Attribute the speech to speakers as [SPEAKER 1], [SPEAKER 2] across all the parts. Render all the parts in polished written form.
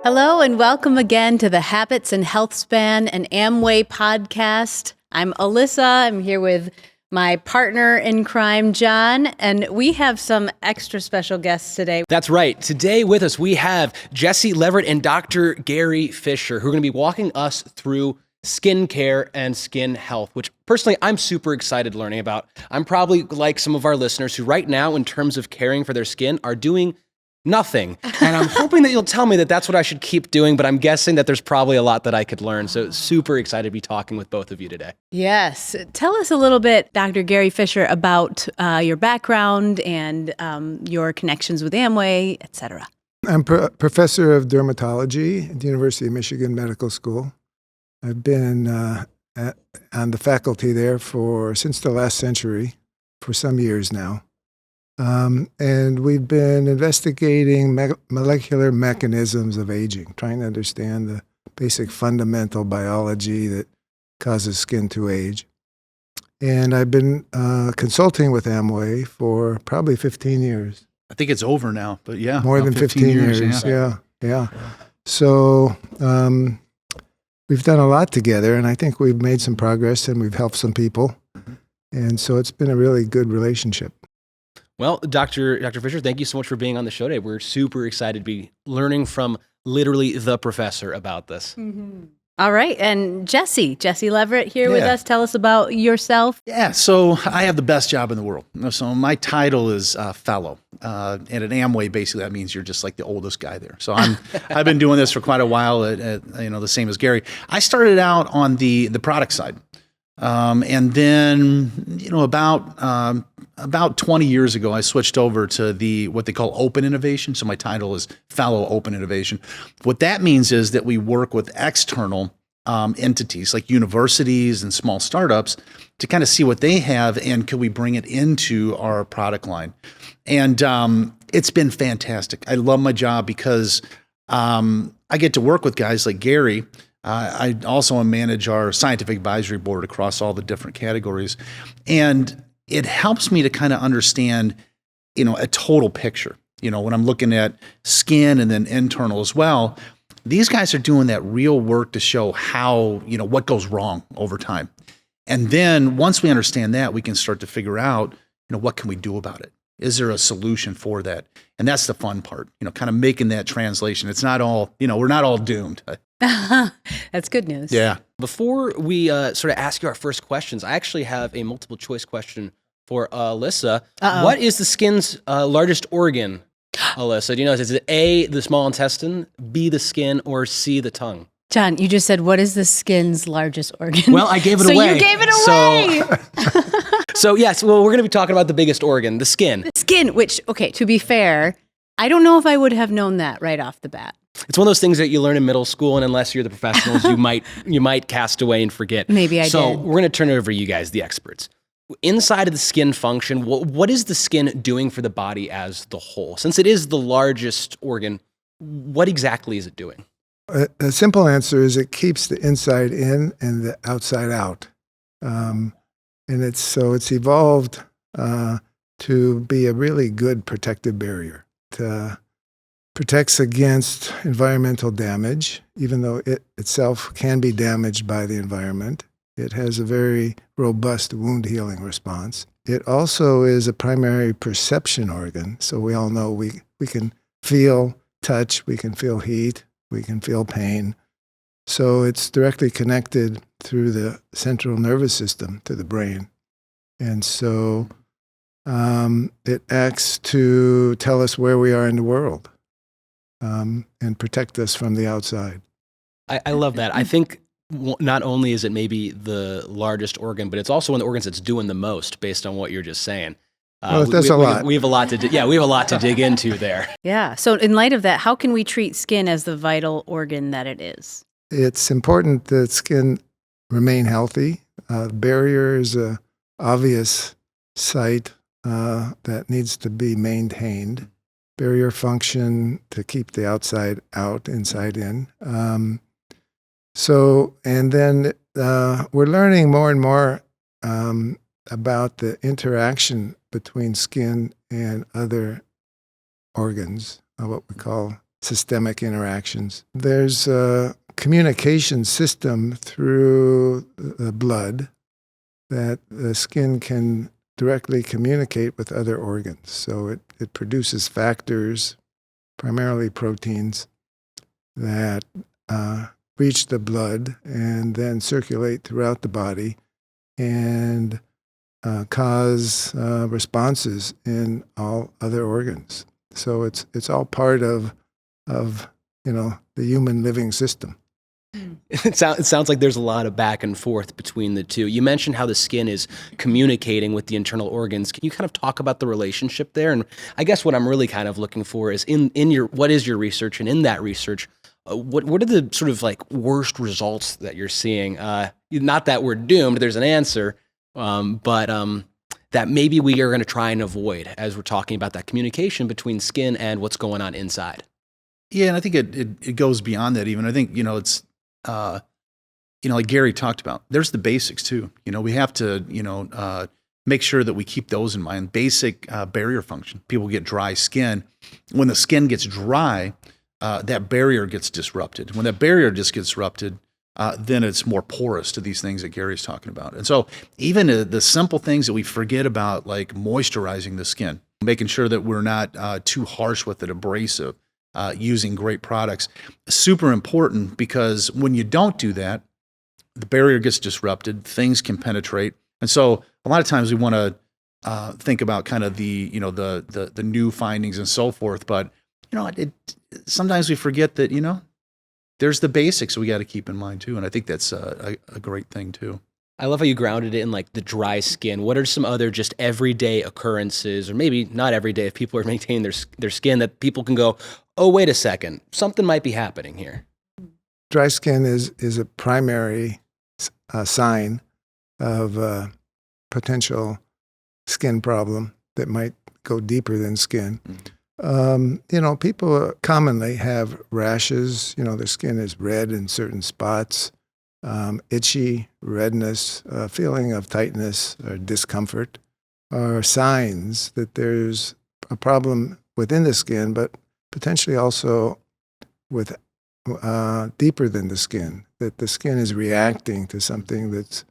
[SPEAKER 1] Hello and welcome again to the Habits and Health Span, an Amway podcast. I'm Alyssa. I'm here with my partner in crime, John, and we have some extra special guests today.
[SPEAKER 2] That's right. Today with us, we have Jesse Leverett and Dr. Gary Fisher, who are going to be walking us through skincare and skin health, which personally I'm super excited learning about. I'm probably like some of our listeners who right now, in terms of caring for their skin, are doing nothing. And I'm hoping that you'll tell me that that's what I should keep doing, but I'm guessing that there's probably a lot that I could learn. So super excited to be talking with both of you today.
[SPEAKER 1] Yes. Tell us a little bit, Dr. Gary Fisher, about your background and your connections with Amway, et cetera.
[SPEAKER 3] I'm professor of dermatology at the University of Michigan Medical School. I've been on the faculty there since the last century, for some years now. And we've been investigating molecular mechanisms of aging, trying to understand the basic fundamental biology that causes skin to age. And I've been consulting with Amway for probably 15 years.
[SPEAKER 4] I think it's over now, but yeah.
[SPEAKER 3] More than 15 years, yeah. So we've done a lot together, and I think we've made some progress, and we've helped some people. And so it's been a really good relationship.
[SPEAKER 2] Well, Dr. Fisher, thank you so much for being on the show today. We're super excited to be learning from literally the professor about this.
[SPEAKER 1] Mm-hmm. All right. And Jesse Leverett here with us. Tell us about yourself.
[SPEAKER 4] Yeah, so I have the best job in the world. So my title is fellow. And at Amway, basically, that means you're just like the oldest guy there. So I've been doing this for quite a while, at the same as Gary. I started out on the product side. And then, about 20 years ago, I switched over to what they call open innovation. So my title is Fellow Open Innovation. What that means is that we work with external entities like universities and small startups to kind of see what they have and could we bring it into our product line. And it's been fantastic. I love my job because I get to work with guys like Gary. I also manage our scientific advisory board across all the different categories. And it helps me to kind of understand, a total picture. When I'm looking at skin and then internal as well, these guys are doing that real work to show how, what goes wrong over time. And then once we understand that, we can start to figure out, what can we do about it? Is there a solution for that? And that's the fun part, kind of making that translation. It's not all, we're not all doomed.
[SPEAKER 1] That's good news.
[SPEAKER 4] Yeah.
[SPEAKER 2] Before we sort of ask you our first questions, I actually have a multiple choice question for Alyssa. What is the skin's largest organ, Alyssa? Do you know, is it A, the small intestine, B, the skin, or C, the tongue?
[SPEAKER 1] John, you just said, what is the skin's largest organ?
[SPEAKER 2] Well, I gave it
[SPEAKER 1] so
[SPEAKER 2] away.
[SPEAKER 1] So you gave it away!
[SPEAKER 2] So yes, well, we're going to be talking about the biggest organ, the skin.
[SPEAKER 1] The skin, which, okay, to be fair, I don't know if I would have known that right off the bat.
[SPEAKER 2] It's one of those things that you learn in middle school, and unless you're the professionals, you might cast away and forget.
[SPEAKER 1] Maybe I did.
[SPEAKER 2] So we're going to turn it over to you guys, the experts. Inside of the skin function, what is the skin doing for the body as the whole? Since it is the largest organ, what exactly is it doing?
[SPEAKER 3] A simple answer is it keeps the inside in and the outside out. And it's evolved to be a really good protective barrier. It protects against environmental damage, even though it itself can be damaged by the environment. It has a very robust wound healing response. It also is a primary perception organ. So we all know we can feel touch, we can feel heat, we can feel pain. So it's directly connected through the central nervous system to the brain. And so it acts to tell us where we are in the world and protect us from the outside.
[SPEAKER 2] I love that. I think not only is it maybe the largest organ, but it's also one of the organs that's doing the most based on what you're just saying.
[SPEAKER 3] Well, that's a lot.
[SPEAKER 2] We have a lot to we have a lot to dig into there.
[SPEAKER 1] Yeah. So in light of that, how can we treat skin as the vital organ that it is?
[SPEAKER 3] It's important that skin remain healthy. Barrier is an obvious site that needs to be maintained. Barrier function to keep the outside out, inside in. And then we're learning more and more about the interaction between skin and other organs, what we call systemic interactions. There's a communication system through the blood that the skin can directly communicate with other organs. So it produces factors, primarily proteins, that reach the blood and then circulate throughout the body and cause responses in all other organs. So it's all part of the human living system.
[SPEAKER 2] It sounds like there's a lot of back and forth between the two. You mentioned how the skin is communicating with the internal organs. Can you kind of talk about the relationship there? And I guess what I'm really kind of looking for is what is your research, and in that research, what are the sort of like worst results that you're seeing? Not that we're doomed. There's an answer, but that maybe we are going to try and avoid as we're talking about that communication between skin and what's going on inside.
[SPEAKER 4] Yeah, and I think it goes beyond that even. I think, it's, like Gary talked about, there's the basics too. We have to, make sure that we keep those in mind. Basic barrier function. People get dry skin. When the skin gets dry, that barrier gets disrupted. When that barrier just gets disrupted, then it's more porous to these things that Gary's talking about. And so even the simple things that we forget about, like moisturizing the skin, making sure that we're not too harsh with it, abrasive, using great products, super important, because when you don't do that, the barrier gets disrupted, things can penetrate. And so a lot of times we want to think about kind of the new findings and so forth, but sometimes we forget that, there's the basics we got to keep in mind too. And I think that's a great thing too.
[SPEAKER 2] I love how you grounded it in like the dry skin. What are some other just everyday occurrences, or maybe not every day if people are maintaining their skin, that people can go, oh, wait a second, something might be happening here?
[SPEAKER 3] Dry skin is a primary sign of a potential skin problem that might go deeper than skin. People commonly have rashes. Their skin is red in certain spots, itchy, redness, feeling of tightness or discomfort are signs that there's a problem within the skin, but potentially also with deeper than the skin, that the skin is reacting to something that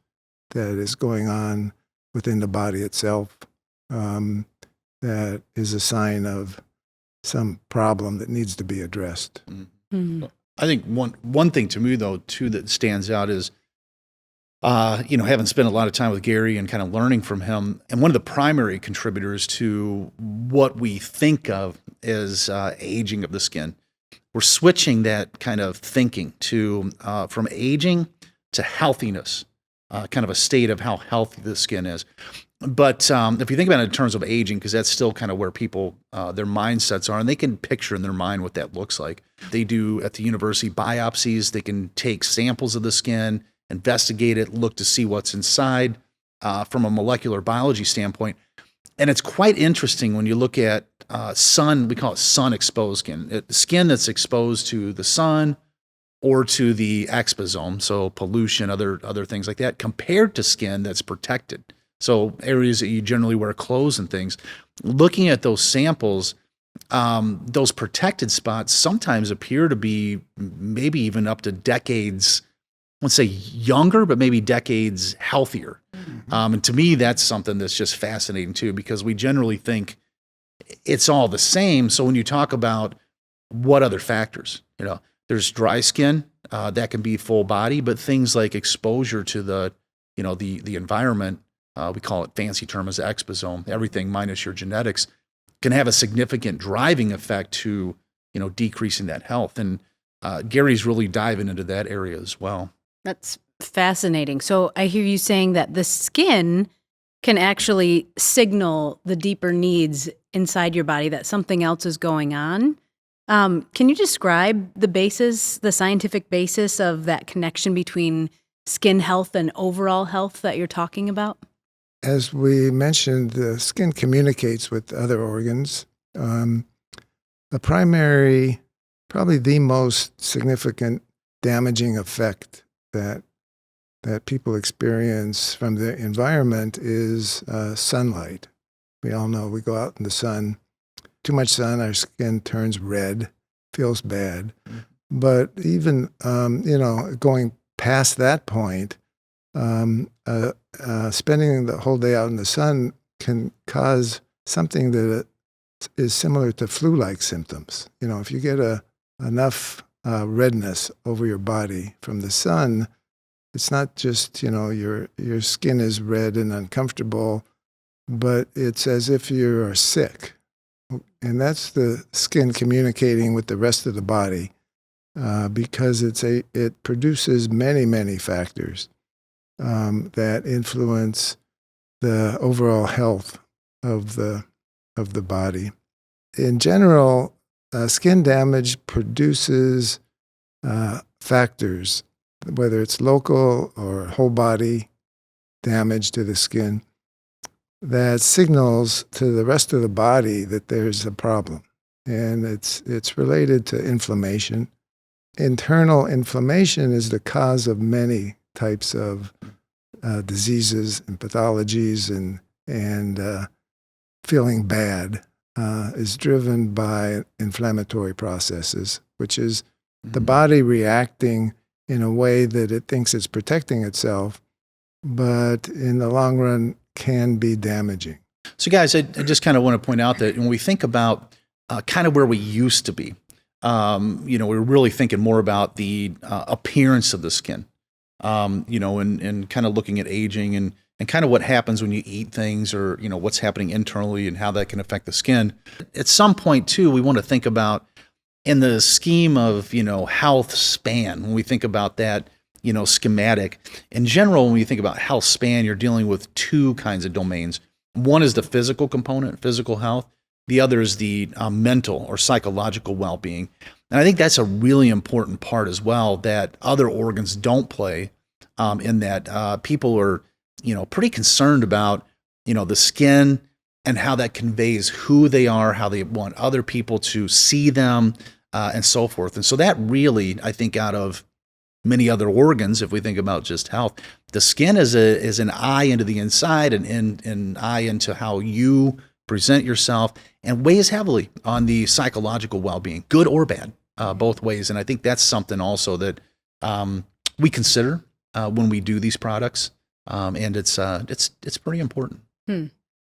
[SPEAKER 3] is going on within the body itself, that is a sign of some problem that needs to be addressed.
[SPEAKER 1] Mm-hmm.
[SPEAKER 4] I think one thing to me, though, too, that stands out is, having spent a lot of time with Gary and kind of learning from him, and one of the primary contributors to what we think of as aging of the skin, we're switching that kind of thinking to from aging to healthiness, kind of a state of how healthy the skin is. But if you think about it in terms of aging, because that's still kind of where people, their mindsets are, and they can picture in their mind what that looks like. They do at the university biopsies. They can take samples of the skin, investigate it, look to see what's inside from a molecular biology standpoint. And it's quite interesting when you look at we call it sun-exposed skin. Skin that's exposed to the sun or to the exposome, so pollution, other things like that, compared to skin that's protected. So areas that you generally wear clothes and things. Looking at those samples, those protected spots sometimes appear to be maybe even up to decades, I won't say younger, but maybe decades healthier. Mm-hmm. And to me, that's something that's just fascinating too, because we generally think it's all the same. So when you talk about what other factors, there's dry skin, that can be full body, but things like exposure to the environment, we call it fancy term as exposome, everything minus your genetics, can have a significant driving effect to, decreasing that health. And Gary's really diving into that area as well.
[SPEAKER 1] That's fascinating. So I hear you saying that the skin can actually signal the deeper needs inside your body, that something else is going on. Can you describe the scientific basis of that connection between skin health and overall health that you're talking about?
[SPEAKER 3] As we mentioned, the skin communicates with other organs. The primary, probably the most significant damaging effect that people experience from the environment is sunlight. We all know we go out in the sun. Too much sun, our skin turns red, feels bad. But even, going past that point, spending the whole day out in the sun can cause something that is similar to flu-like symptoms. If you get enough redness over your body from the sun, it's not just, your skin is red and uncomfortable, but it's as if you're sick. And that's the skin communicating with the rest of the body, because it produces many, many factors that influence the overall health of the body. In general, skin damage produces factors, whether it's local or whole body damage to the skin, that signals to the rest of the body that there's a problem. And it's related to inflammation. Internal inflammation is the cause of many types of diseases and pathologies, and feeling bad is driven by inflammatory processes, which is the body reacting in a way that it thinks it's protecting itself, but in the long run can be damaging.
[SPEAKER 4] So guys, I just kind of want to point out that when we think about kind of where we used to be, we're really thinking more about the appearance of the skin, and kind of looking at aging and kind of what happens when you eat things, or, what's happening internally and how that can affect the skin. At some point too, we want to think about, in the scheme of, health span, when we think about that, schematic. In general, when you think about health span, you're dealing with two kinds of domains. One is the physical component, physical health. The other is the mental or psychological well-being. And I think that's a really important part as well, that other organs don't play, in that people are, pretty concerned about, the skin and how that conveys who they are, how they want other people to see them, and so forth. And so that really, I think, out of many other organs, if we think about just health, the skin is an eye into the inside, and an eye into how you present yourself, and weighs heavily on the psychological well-being, good or bad, both ways. And I think that's something also that we consider when we do these products, and it's pretty important.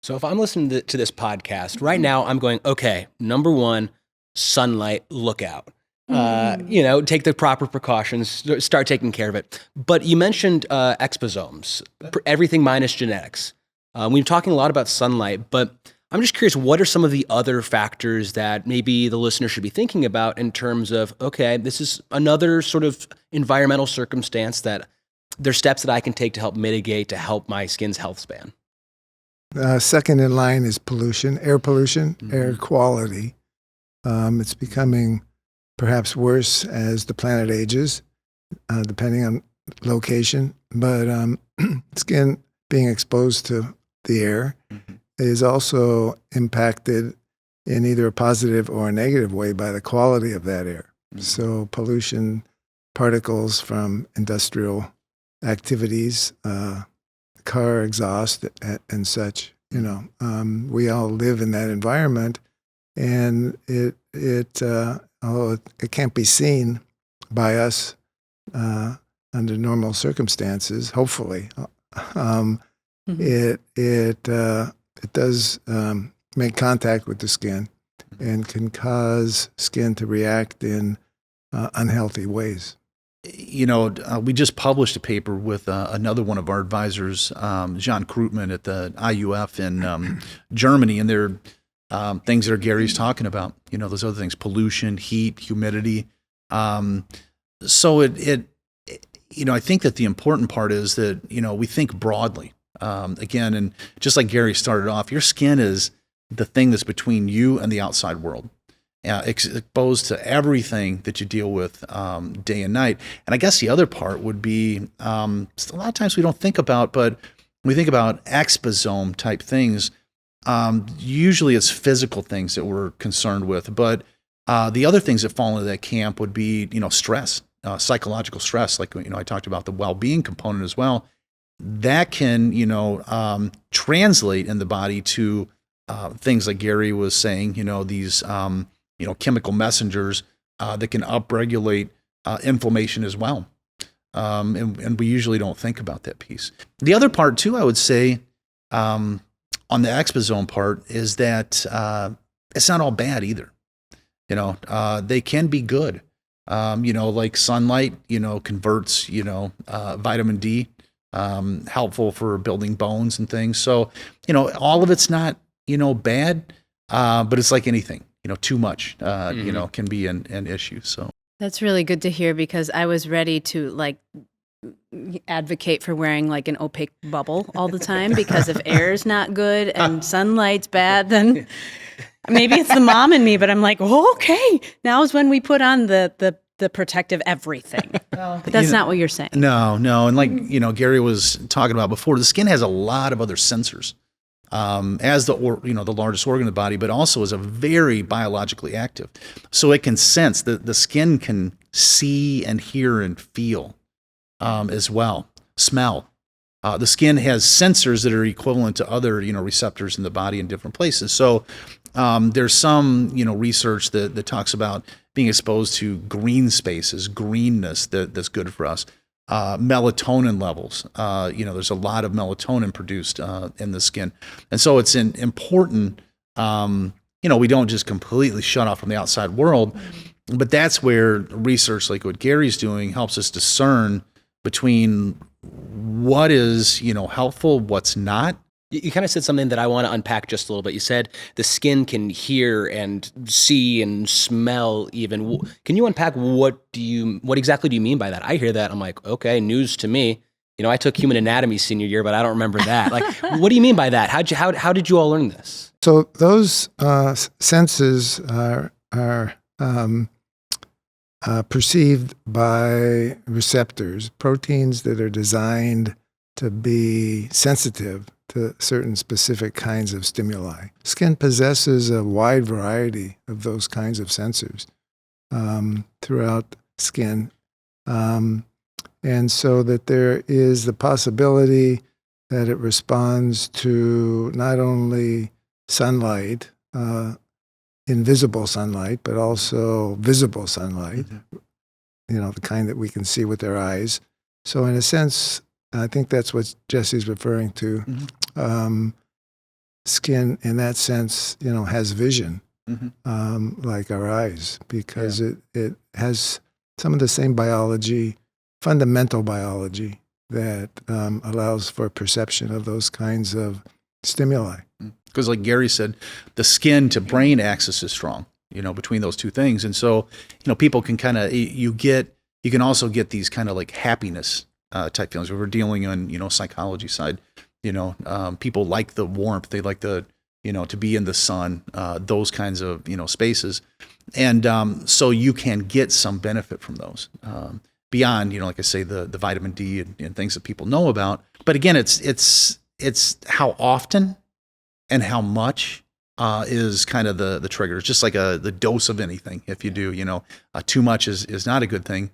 [SPEAKER 2] So if I'm listening to this podcast right now, I'm going, okay, number one, sunlight, look out. Take the proper precautions, start taking care of it. But you mentioned exposomes, everything minus genetics. We're talking a lot about sunlight, but I'm just curious, what are some of the other factors that maybe the listener should be thinking about in terms of, okay, this is another sort of environmental circumstance that there's steps that I can take to help mitigate, to help my skin's health span?
[SPEAKER 3] Second in line is pollution, air pollution, air quality. It's becoming perhaps worse as the planet ages, depending on location. But skin being exposed to the air is also impacted in either a positive or a negative way by the quality of that air. So pollution, particles from industrial activities, car exhaust and such, we all live in that environment, and although it can't be seen by us under normal circumstances, hopefully, it does make contact with the skin and can cause skin to react in unhealthy ways.
[SPEAKER 4] We just published a paper with another one of our advisors, John Krutman at the IUF in Germany, and there are things that Gary's talking about, those other things, pollution, heat, humidity. So I think that the important part is that, we think broadly. Again, and just like Gary started off, your skin is the thing that's between you and the outside world, exposed to everything that you deal with day and night. And I guess the other part would be, a lot of times we don't think about, but when we think about exposome type things, usually it's physical things that we're concerned with. But the other things that fall into that camp would be, stress, psychological stress, like, I talked about the well-being component as well. That can, translate in the body to things like Gary was saying, these, chemical messengers that can upregulate inflammation as well. And we usually don't think about that piece. The other part too, I would say, on the exposome part is that it's not all bad either. They can be good. Like sunlight, converts, vitamin D, helpful for building bones and things. So, all of it's not, bad, but it's like anything, too much, can be an issue. So
[SPEAKER 1] That's really good to hear, because I was ready to advocate for wearing like an opaque bubble all the time, because if air is not good and sunlight's bad, then maybe it's the mom in me, but I'm like, oh, okay, now is when we put on the protective everything. But that's not what you're saying.
[SPEAKER 4] No. And Gary was talking about before, the skin has a lot of other sensors, as the largest organ of the body, but also is a very biologically active. So it can sense, the skin can see and hear and feel as well, smell. The skin has sensors that are equivalent to other, receptors in the body in different places. So there's some, research that talks about being exposed to green spaces, greenness that's good for us. Melatonin levels. There's a lot of melatonin produced in the skin. And so it's important, we don't just completely shut off from the outside world, but that's where research like what Gary's doing helps us discern between what is, helpful, what's not.
[SPEAKER 2] You kind of said something that I want to unpack just a little bit. You said the skin can hear and see and smell even. Can you unpack what exactly do you mean by that? I hear that, I'm like, okay, news to me. I took human anatomy senior year, but I don't remember that. Like, what do you mean by that? How did you all learn this?
[SPEAKER 3] So those senses are perceived by receptors, proteins that are designed to be sensitive to certain specific kinds of stimuli. Skin possesses a wide variety of those kinds of sensors throughout skin. And so that there is the possibility that it responds to not only sunlight, invisible sunlight, but also visible sunlight, the kind that we can see with our eyes. So in a sense, I think that's what Jesse's referring to. Skin, in that sense, has vision, like our eyes, because it has some of the same biology, fundamental biology, that allows for perception of those kinds of stimuli.
[SPEAKER 4] Because like Gary said, the skin to brain axis is strong, between those two things. And so, people can kind of, you can also get these kind of like happiness type feelings. We're dealing on, psychology side, people like the warmth, they like the, to be in the sun, those kinds of, spaces. And so you can get some benefit from those beyond, like I say, the vitamin D and things that people know about. But again, it's how often and how much is kind of the trigger. It's just like the dose of anything. If you do, too much is not a good thing.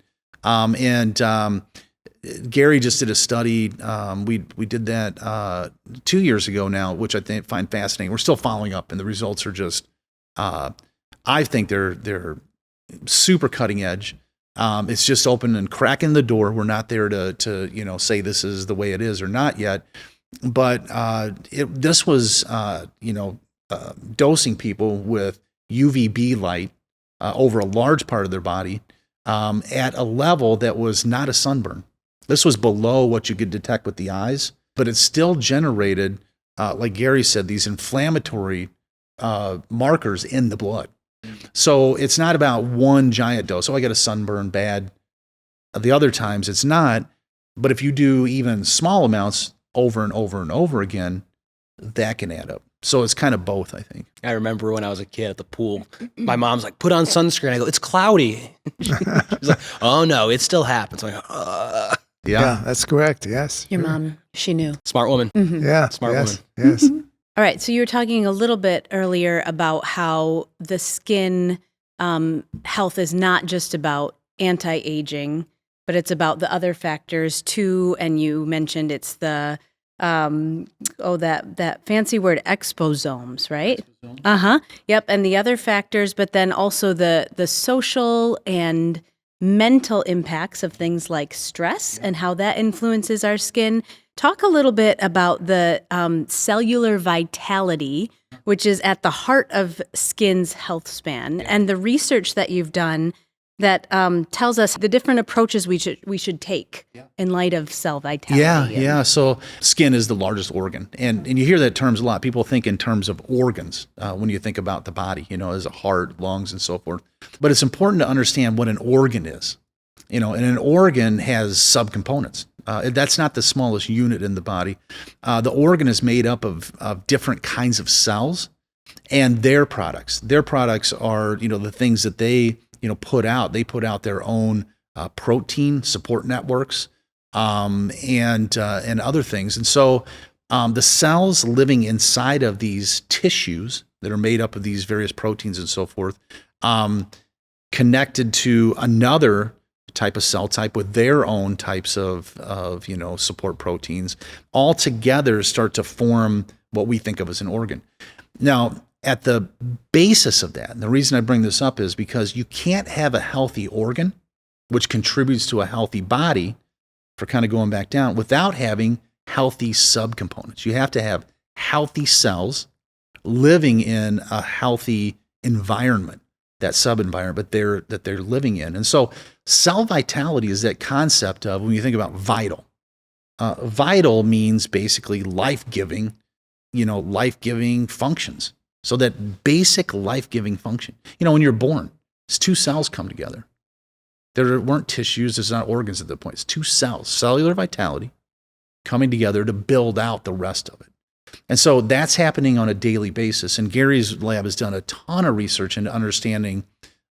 [SPEAKER 4] Gary just did a study. We did that 2 years ago now, which I find fascinating. We're still following up, and the results are just, I think they're super cutting edge. It's just open and cracking the door. We're not there to say this is the way it is or not yet. But this was dosing people with UVB light over a large part of their body at a level that was not a sunburn. This was below what you could detect with the eyes, but it still generated, like Gary said, these inflammatory markers in the blood. So it's not about one giant dose. Oh, I got a sunburn, bad. The other times it's not. But if you do even small amounts over and over and over again, that can add up. So it's kind of both, I think.
[SPEAKER 2] I remember when I was a kid at the pool, my mom's like, put on sunscreen. I go, it's cloudy. She's like, oh no, it still happens. I'm like,
[SPEAKER 3] Yeah, that's correct. Yes.
[SPEAKER 1] Your mom, she knew.
[SPEAKER 2] Smart woman.
[SPEAKER 3] Yeah.
[SPEAKER 2] Smart woman.
[SPEAKER 3] Yes.
[SPEAKER 1] All right. So you were talking a little bit earlier about how the skin health is not just about anti-aging, but it's about the other factors too. And you mentioned it's the that fancy word, exposomes, right? Uh-huh. Yep. And the other factors, but then also the social and mental impacts of things like stress and how that influences our skin. Talk a little bit about the cellular vitality, which is at the heart of skin's health span, and the research that you've done that tells us the different approaches we should take in light of cell vitality.
[SPEAKER 4] Yeah. So skin is the largest organ, and you hear that terms a lot. People think in terms of organs when you think about the body, as a heart, lungs, and so forth. But it's important to understand what an organ is, and an organ has subcomponents. That's not the smallest unit in the body. The organ is made up of different kinds of cells and their products. Their products are, the things that they, put out. They put out their own protein support networks and other things. And so the cells living inside of these tissues that are made up of these various proteins and so forth, connected to another type of cell type with their own types of support proteins, all together start to form what we think of as an organ. Now, at the basis of that, and the reason I bring this up is because you can't have a healthy organ, which contributes to a healthy body, for kind of going back down, without having healthy subcomponents. You have to have healthy cells living in a healthy environment, that sub-environment that they're living in. And so cell vitality is that concept of, when you think about vital, vital means basically life-giving functions. So that basic life-giving function. When you're born, it's two cells come together. There weren't tissues, there's not organs at that point. It's two cells, cellular vitality, coming together to build out the rest of it. And so that's happening on a daily basis. And Gary's lab has done a ton of research into understanding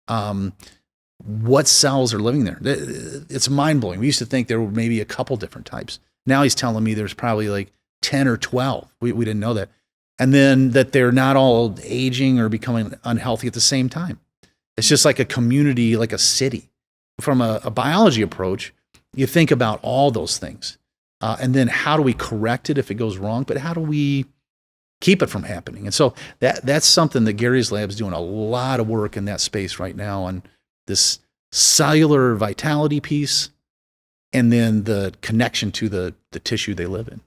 [SPEAKER 4] what cells are living there. It's mind-blowing. We used to think there were maybe a couple different types. Now he's telling me there's probably like 10 or 12. We didn't know that. And then that they're not all aging or becoming unhealthy at the same time. It's just like a community, like a city. From a biology approach, you think about all those things. And then how do we correct it if it goes wrong? But how do we keep it from happening? And so that's something that Gary's lab is doing a lot of work in that space right now on this cellular vitality piece and then the connection to the tissue they live in.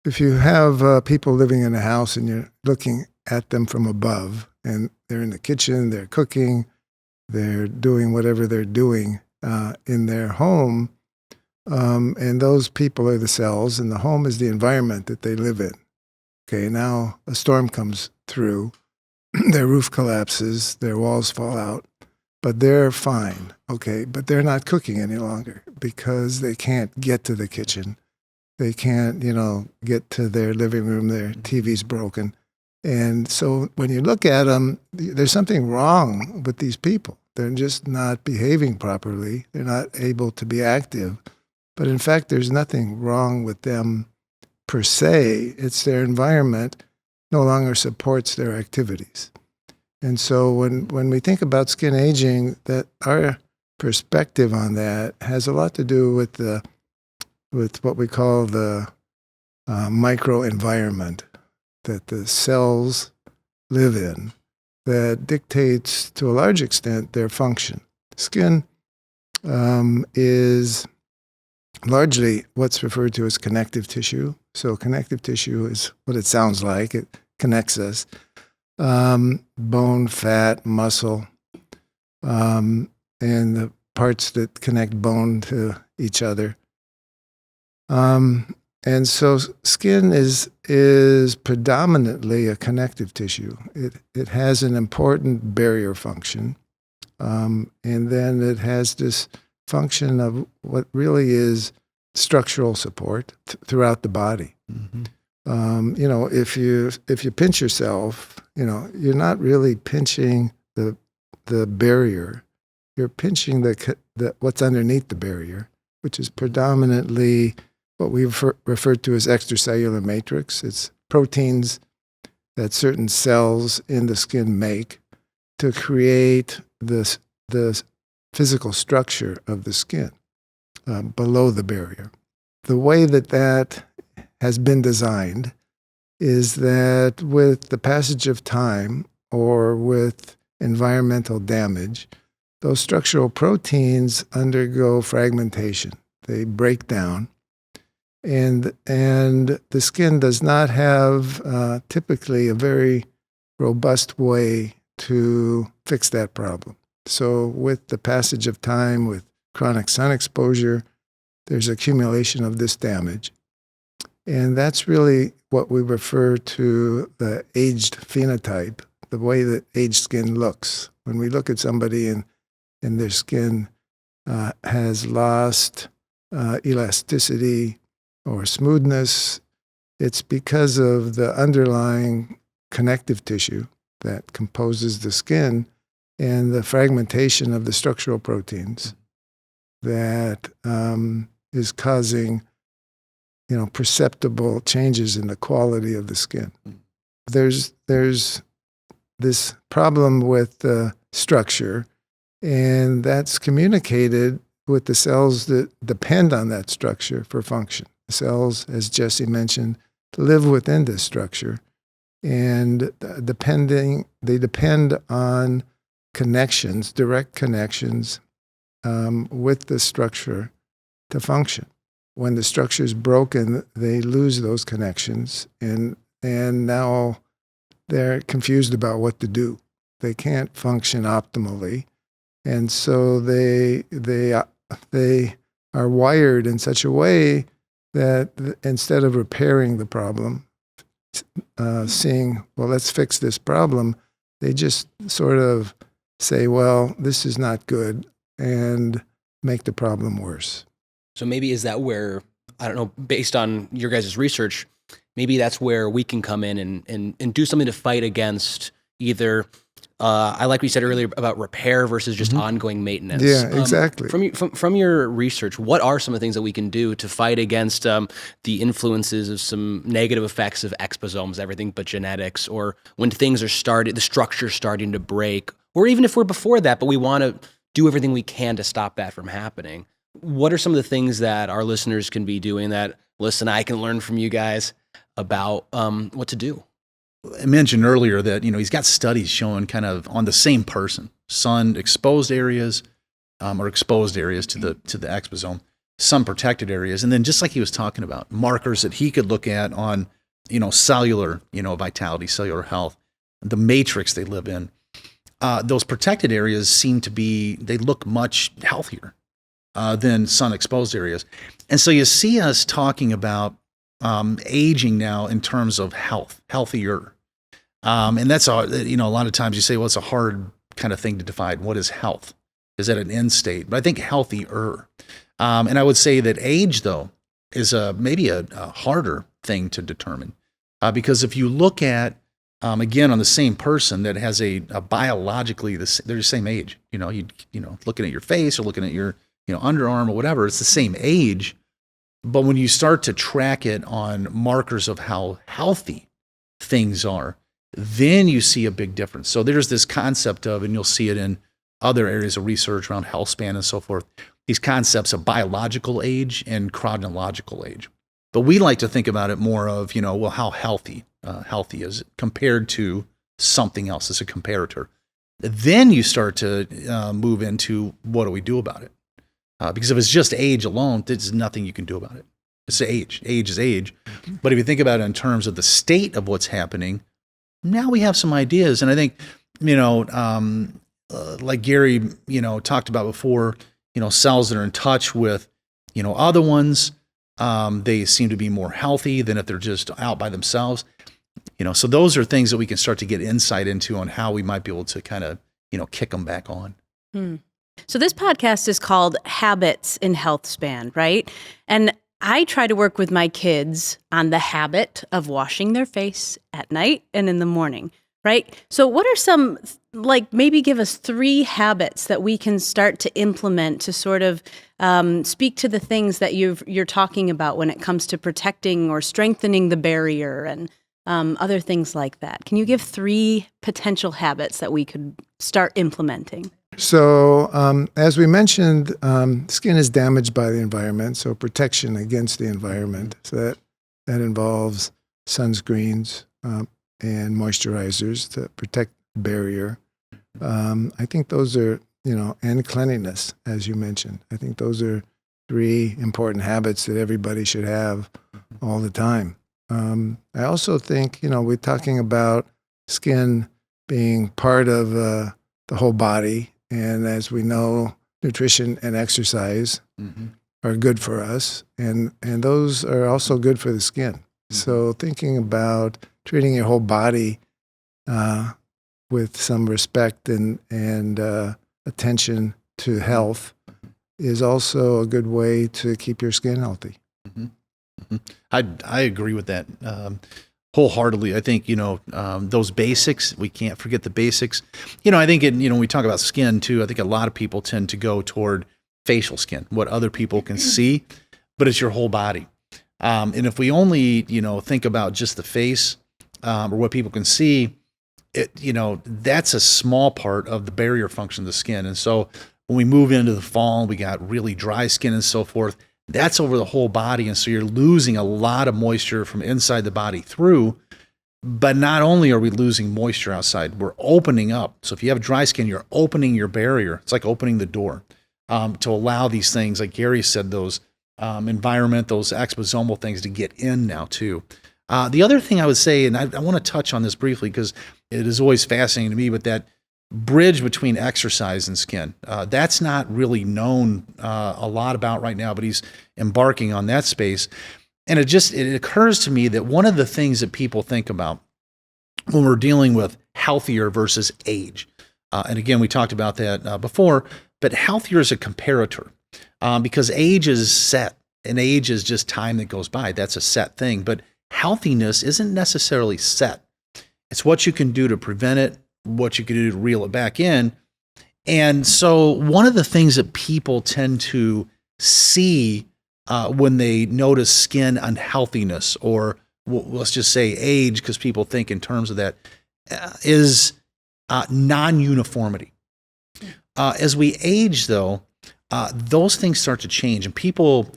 [SPEAKER 3] If you have people living in a house and you're looking at them from above and they're in the kitchen, they're cooking, they're doing whatever they're doing in their home, and those people are the cells, and the home is the environment that they live in. Okay, now a storm comes through, their roof collapses, their walls fall out, but they're fine, okay? But they're not cooking any longer because they can't get to the kitchen. They can't, get to their living room, their TV's broken. And so when you look at them, there's something wrong with these people. They're just not behaving properly. They're not able to be active. But in fact, there's nothing wrong with them per se. It's their environment no longer supports their activities. And so when we think about skin aging, that our perspective on that has a lot to do with what we call the microenvironment that the cells live in that dictates to a large extent their function. Skin is largely what's referred to as connective tissue. So connective tissue is what it sounds like. It connects us. Bone, fat, muscle, and the parts that connect bone to each other. And so skin is predominantly a connective tissue. It has an important barrier function. And then it has this function of what really is structural support throughout the body. Mm-hmm. If you pinch yourself, you're not really pinching the barrier. You're pinching the what's underneath the barrier, which is predominantly what we refer to as extracellular matrix. It's proteins that certain cells in the skin make to create the physical structure of the skin below the barrier. The way that has been designed is that with the passage of time or with environmental damage, those structural proteins undergo fragmentation. They break down. And the skin does not have typically a very robust way to fix that problem. So with the passage of time, with chronic sun exposure, there's accumulation of this damage. And that's really what we refer to the aged phenotype, the way that aged skin looks. When we look at somebody and their skin has lost elasticity or smoothness, it's because of the underlying connective tissue that composes the skin and the fragmentation of the structural proteins that is causing, perceptible changes in the quality of the skin. There's this problem with the structure, and that's communicated with the cells that depend on that structure for function. The cells, as Jesse mentioned, live within this structure, and they depend on connections, direct connections with the structure to function. When the structure is broken, they lose those connections, and now they're confused about what to do. They can't function optimally, and so they are wired in such a way that instead of repairing the problem, seeing, well, let's fix this problem, they just sort of say, well, this is not good, and make the problem worse.
[SPEAKER 2] So maybe is that where, I don't know, based on your guys' research, maybe that's where we can come in and do something to fight against either, I like we said earlier about repair versus just ongoing maintenance.
[SPEAKER 3] Yeah, exactly.
[SPEAKER 2] From your research, what are some of the things that we can do to fight against the influences of some negative effects of exposomes, everything but genetics, or when things are the structure's starting to break, or even if we're before that, but we want to do everything we can to stop that from happening? What are some of the things that our listeners can be doing that, listen, I can learn from you guys about what to do?
[SPEAKER 4] I mentioned earlier that, he's got studies showing kind of on the same person, sun exposed areas or exposed areas to the exposome, sun protected areas. And then just like he was talking about, markers that he could look at on, cellular, vitality, cellular health, the matrix they live in. Those protected areas they look much healthier than sun exposed areas. And so you see us talking about aging now in terms of healthier. And that's, a lot of times you say, well, it's a hard kind of thing to define. What is health? Is that an end state? But I think healthier. And I would say that age, though, is maybe a harder thing to determine. Because if you look at, again, on the same person that has a biologically, they're the same age, looking at your face or looking at your, underarm or whatever, it's the same age. But when you start to track it on markers of how healthy things are, then you see a big difference. So there's this concept of, and you'll see it in other areas of research around health span and so forth, these concepts of biological age and chronological age. But we like to think about it more of, well, how healthy is it compared to something else as a comparator. Then you start to move into what do we do about it? Because if it's just age alone, there's nothing you can do about it. It's age. Age is age. But if you think about it in terms of the state of what's happening, now we have some ideas. And I think, like Gary, talked about before, cells that are in touch with, other ones, they seem to be more healthy than if they're just out by themselves. So those are things that we can start to get insight into on how we might be able to kind of, kick them back on.
[SPEAKER 1] So this podcast is called Habits in Health Span, right? And I try to work with my kids on the habit of washing their face at night and in the morning, right? So what are some, maybe give us 3 habits that we can start to implement to sort of speak to the things that you're talking about when it comes to protecting or strengthening the barrier and other things like that. Can you give 3 potential habits that we could start implementing?
[SPEAKER 3] So as we mentioned, skin is damaged by the environment, so protection against the environment. So that involves sunscreens and moisturizers to protect the barrier. I think those are, and cleanliness, as you mentioned. I think those are 3 important habits that everybody should have all the time. I also think, we're talking about skin being part of the whole body. And as we know, nutrition and exercise are good for us. And those are also good for the skin. So thinking about treating your whole body with some respect and attention to health is also a good way to keep your skin healthy.
[SPEAKER 4] I agree with that wholeheartedly. I think, those basics, we can't forget the basics. I think, when we talk about skin too, I think a lot of people tend to go toward facial skin, what other people can see, but it's your whole body. And if we only, think about just the face or what people can see, that's a small part of the barrier function of the skin. And so when we move into the fall, we got really dry skin and so forth. That's over the whole body. And so you're losing a lot of moisture from inside the body through. But not only are we losing moisture outside, we're opening up. So if you have dry skin, you're opening your barrier. It's like opening the door to allow these things, like Gary said, those environment, those exposomal things to get in now too. The other thing I would say, and I want to touch on this briefly because it is always fascinating to me, but that bridge between exercise and skin, that's not really known a lot about right now, but he's embarking on that space. And it occurs to me that one of the things that people think about when we're dealing with healthier versus age, and again, we talked about that before, but healthier is a comparator because age is set and age is just time that goes by. That's a set thing, but healthiness isn't necessarily set. It's what you can do to prevent it, what you can do to reel it back in. And so one of the things that people tend to see when they notice skin unhealthiness, or let's just say age, because people think in terms of that, is non-uniformity. As we age, though, those things start to change, and people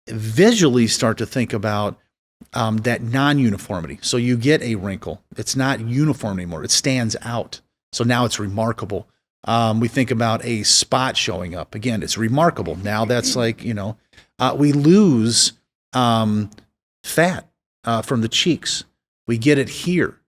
[SPEAKER 4] visually start to think about that non-uniformity. So you get a wrinkle. It's not uniform anymore. It stands out. So now it's remarkable. We think about a spot showing up. Again, it's remarkable. Now that's like, we lose fat from the cheeks. We get it here.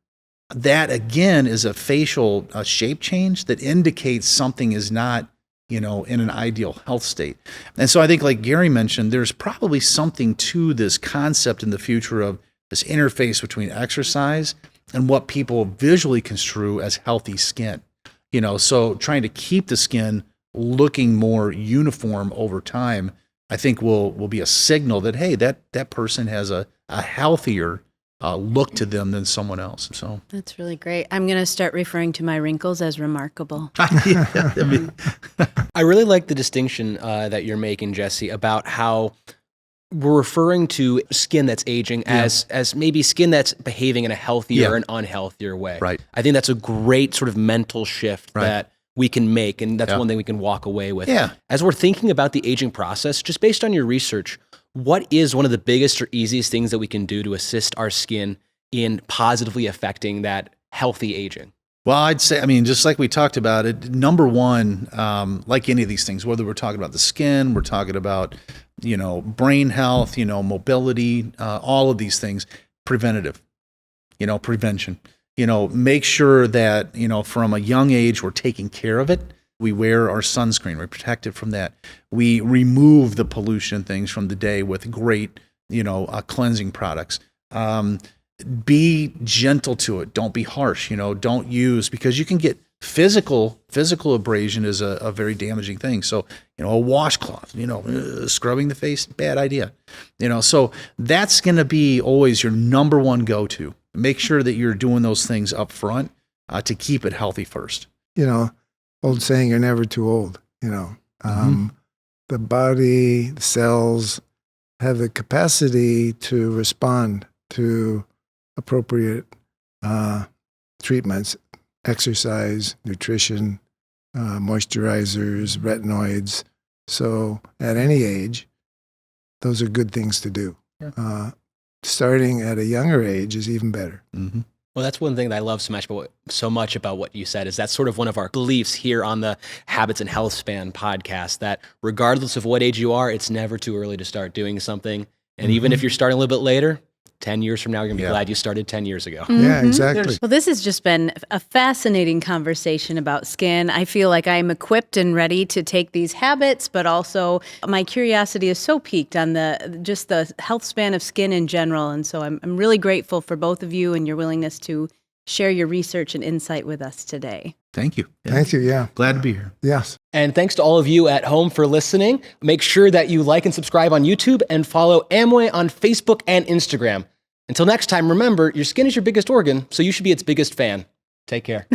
[SPEAKER 4] That, again, is a facial shape change that indicates something is not, in an ideal health state. And so I think, like Gary mentioned, there's probably something to this concept in the future of this interface between exercise and what people visually construe as healthy skin. So trying to keep the skin looking more uniform over time, I think will be a signal that, hey, that person has a healthier look to them than someone else. So
[SPEAKER 1] That's really great. I'm going to start referring to my wrinkles as remarkable.
[SPEAKER 2] I really like the distinction that you're making, Jesse, about how we're referring to skin that's aging as maybe skin that's behaving in a healthier and unhealthier way.
[SPEAKER 4] Right.
[SPEAKER 2] I think that's a great sort of mental shift that we can make, and that's one thing we can walk away with.
[SPEAKER 4] Yeah.
[SPEAKER 2] As we're thinking about the aging process, just based on your research, what is one of the biggest or easiest things that we can do to assist our skin in positively affecting that healthy aging?
[SPEAKER 4] Well, I'd say, just like we talked about it, number one, like any of these things, whether we're talking about the skin, we're talking about, brain health, mobility, all of these things, preventative, prevention, make sure that, from a young age, we're taking care of it. We wear our sunscreen. We're protected from that. We remove the pollution things from the day with great, cleansing products. Be gentle to it. Don't be harsh. Don't use, because you can get physical abrasion is a very damaging thing. So, a washcloth, scrubbing the face, bad idea. So that's going to be always your number one go-to. Make sure that you're doing those things up front to keep it healthy first.
[SPEAKER 3] Old saying, you're never too old. The body, the cells have the capacity to respond to appropriate treatments, exercise, nutrition, moisturizers, retinoids. So at any age, those are good things to do. starting at a younger age is even better.
[SPEAKER 4] Mm-hmm.
[SPEAKER 2] Well, that's one thing that I love so much about what you said is that's sort of one of our beliefs here on the Habits and Health Span podcast, that regardless of what age you are, it's never too early to start doing something. And even if you're starting a little bit later, 10 years from now, you're going to be glad you started 10 years ago.
[SPEAKER 3] Yeah, exactly.
[SPEAKER 1] Well, this has just been a fascinating conversation about skin. I feel like I'm equipped and ready to take these habits, but also my curiosity is so piqued on the health span of skin in general. And so I'm really grateful for both of you and your willingness to share your research and insight with us today.
[SPEAKER 4] Thank you. Yeah.
[SPEAKER 3] Thank you. Yeah.
[SPEAKER 4] Glad to be here.
[SPEAKER 3] Yes.
[SPEAKER 2] And thanks to all of you at home for listening. Make sure that you like and subscribe on YouTube and follow Amway on Facebook and Instagram. Until next time, remember, your skin is your biggest organ, so you should be its biggest fan. Take care.